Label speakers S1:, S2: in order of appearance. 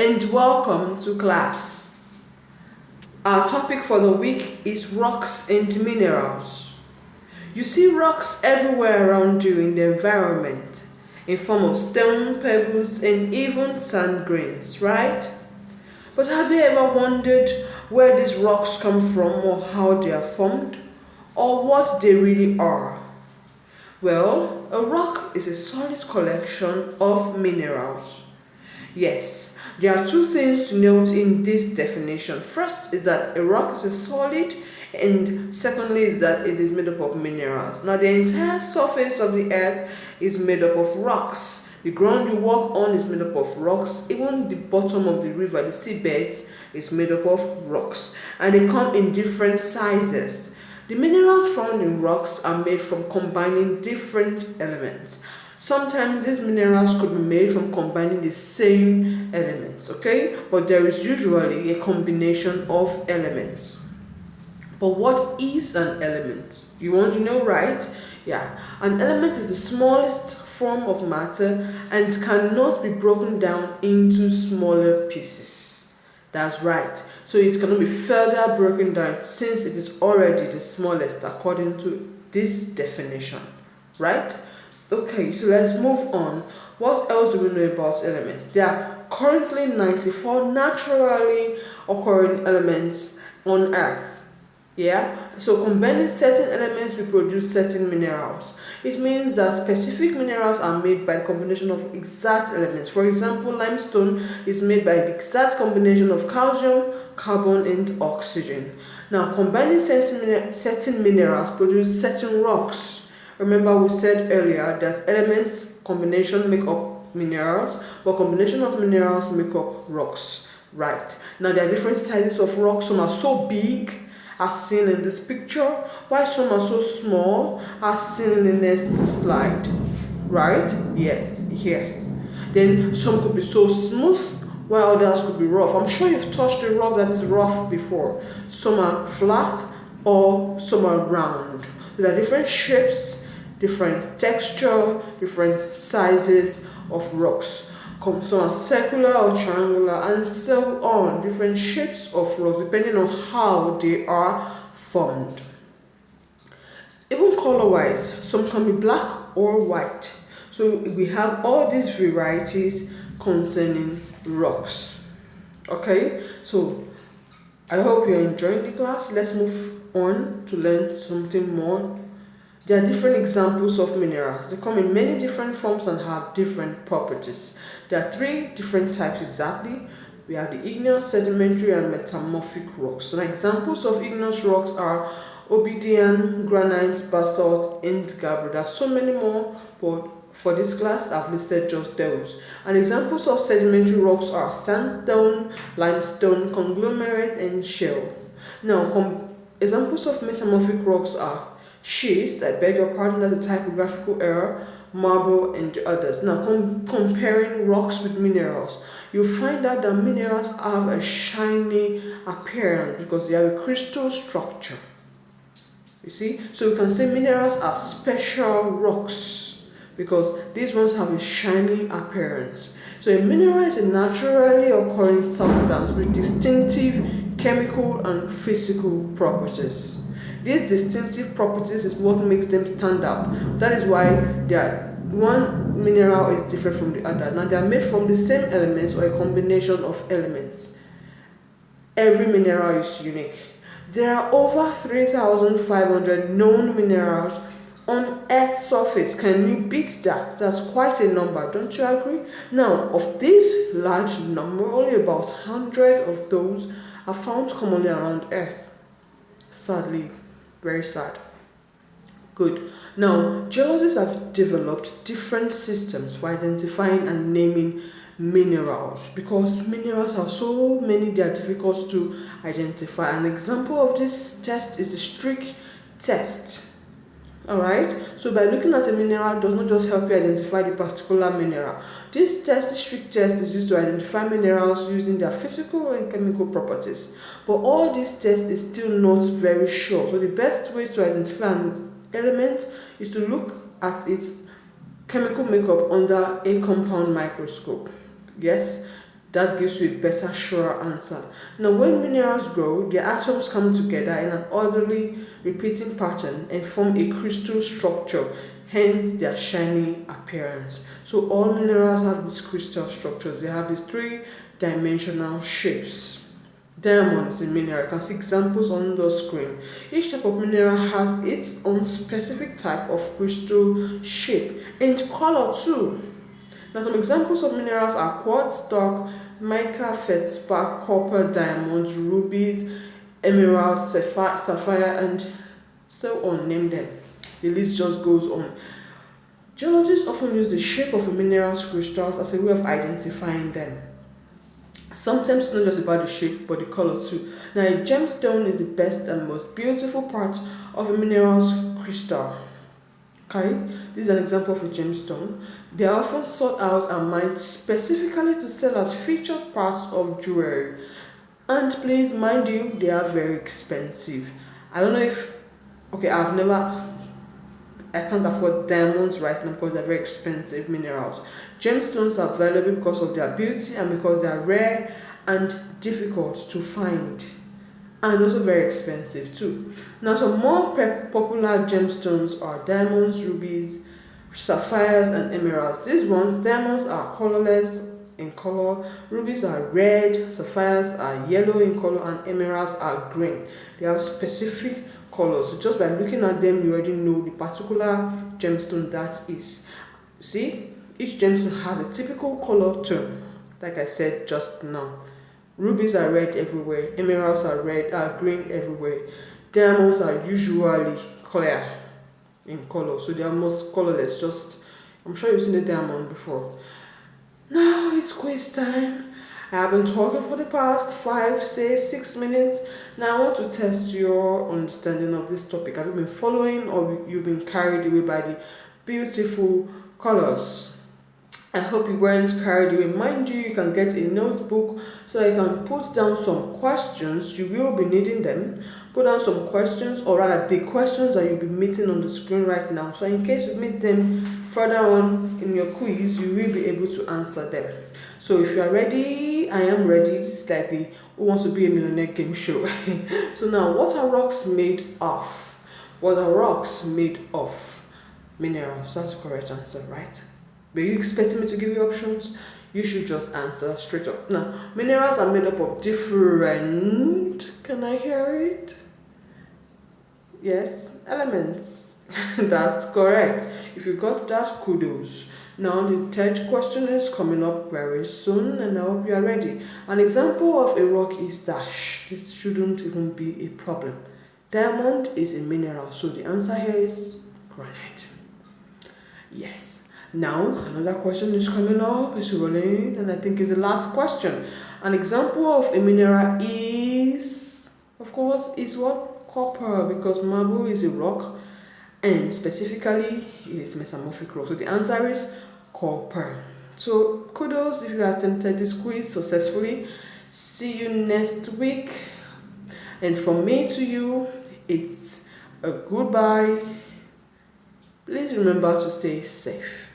S1: and welcome to class. Our topic for the week is rocks and minerals. You see rocks everywhere around you in the environment, in form of stone, pebbles, and even sand grains, right? But have you ever wondered where these rocks come from or how they are formed, or what they really are? Well, a rock is a solid collection of minerals. Yes, there are two things to note in this definition. First is that a rock is a solid, and secondly is that it is made up of minerals. Now, the entire surface of the earth is made up of rocks. The ground you walk on is made up of rocks. Even the bottom of the river, the seabeds, is made up of rocks. And they come in different sizes. The minerals found in rocks are made from combining different elements. Sometimes these minerals could be made from combining the same elements, okay? But there is usually a combination of elements. But what is an element? You want to know, right? Yeah. An element is the smallest form of matter and cannot be broken down into smaller pieces. That's right. So it cannot be further broken down since it is already the smallest according to this definition, right? Okay, so let's move on. What else do we know about elements? There are currently 94 naturally occurring elements on Earth. Yeah, so combining certain elements will produce certain minerals. It means that specific minerals are made by the combination of exact elements. For example, limestone is made by the exact combination of calcium, carbon, and oxygen. Now, combining certain minerals produce certain rocks. Remember, we said earlier that elements combination make up minerals, but combination of minerals make up rocks. Right. Now, there are different sizes of rocks. Some are so big, as seen in this picture, while some are so small, as seen in the next slide. Right? Yes, here. Then some could be so smooth, while others could be rough. I'm sure you've touched a rock that is rough before. Some are flat or some are round. There are different shapes, different texture, different sizes of rocks. Some are circular or triangular and so on. Different shapes of rocks depending on how they are formed. Even color-wise, some can be black or white. So we have all these varieties concerning rocks. Okay, so I hope you're enjoying the class. Let's move on to learn something more. There are different examples of minerals. They come in many different forms and have different properties. There are three different types exactly. We have the igneous, sedimentary, and metamorphic rocks. So examples of igneous rocks are obsidian, granite, basalt, and gabbro. There are so many more, but for this class, I've listed just those. And examples of sedimentary rocks are sandstone, limestone, conglomerate, and shale. Now, examples of metamorphic rocks are schist, I beg your pardon, that's a typographical error, marble, and the others. Now, comparing rocks with minerals, you'll find out that minerals have a shiny appearance because they have a crystal structure. You see? So you can say minerals are special rocks because these ones have a shiny appearance. So a mineral is a naturally occurring substance with distinctive chemical and physical properties. These distinctive properties is what makes them stand out. That is why one mineral is different from the other. Now, they are made from the same elements or a combination of elements. Every mineral is unique. There are over 3,500 known minerals on Earth's surface. Can you beat that? That's quite a number, don't you agree? Now, of this large number, only about 100 of those are found commonly around Earth. Sadly. Very sad. Good. Now, geologists have developed different systems for identifying and naming minerals because minerals are so many they are difficult to identify. An example of this test is the streak test. Alright, so by looking at a mineral does not just help you identify the particular mineral. This streak test is used to identify minerals using their physical and chemical properties. But all this test is still not very sure. So the best way to identify an element is to look at its chemical makeup under a compound microscope. Yes, That gives you a better, surer answer. Now, when minerals grow, their atoms come together in an orderly, repeating pattern and form a crystal structure, hence their shiny appearance. So, all minerals have these crystal structures, they have these three-dimensional shapes. Diamonds in mineral, you can see examples on the screen. Each type of mineral has its own specific type of crystal shape and color too. Now, some examples of minerals are quartz, dark, mica, feldspar, copper, diamonds, rubies, emeralds, sapphire, and so on. Name them. The list just goes on. Geologists often use the shape of a mineral's crystals as a way of identifying them. Sometimes it's not just about the shape, but the color too. Now, a gemstone is the best and most beautiful part of a mineral's crystal. Okay, this is an example of a gemstone. They are often sought out and mined specifically to sell as featured parts of jewelry. And please, mind you, they are very expensive. I don't know if, okay, I can't afford diamonds right now because they're very expensive minerals. Gemstones are valuable because of their beauty and because they are rare and difficult to find. And also very expensive too. Now, some more popular gemstones are diamonds, rubies, sapphires, and emeralds. These ones, diamonds are colorless in color, rubies are red, sapphires are yellow in color, and emeralds are green. They have specific colors. So just by looking at them, you already know the particular gemstone that is. See, each gemstone has a typical color tone, like I said just now. Rubies are red everywhere, emeralds are green everywhere. Diamonds are usually clear in color, so they are most colorless. I'm sure you've seen a diamond before. Now it's quiz time. I have been talking for the past 6 minutes. Now I want to test your understanding of this topic. Have you been following, or you've been carried away by the beautiful colors? I hope you weren't carried away. Mind you, you can get a notebook so you can put down some questions. You will be needing them. Put down some questions, or rather the questions that you'll be meeting on the screen right now. So in case you meet them further on in your quiz, you will be able to answer them. So if you are ready, I am ready. This is like the Who Wants to Be a Millionaire game show. So now, what are rocks made of? What are rocks made of? Minerals. That's the correct answer, right? Were you expecting me to give you options? You should just answer straight up. Now, minerals are made up of different, can I hear it? Yes, elements. That's correct. If you got that, kudos. Now, the third question is coming up very soon, and I hope you are ready. An example of a rock is dash. This shouldn't even be a problem. Diamond is a mineral, so the answer here is granite. Yes. Now, another question is coming up, it's running, and I think it's the last question. An example of a mineral is, of course, is what? Copper, because marble is a rock, and specifically, it is metamorphic rock. So the answer is copper. So kudos if you attempted this quiz successfully. See you next week. And from me to you, it's a goodbye. Please remember to stay safe.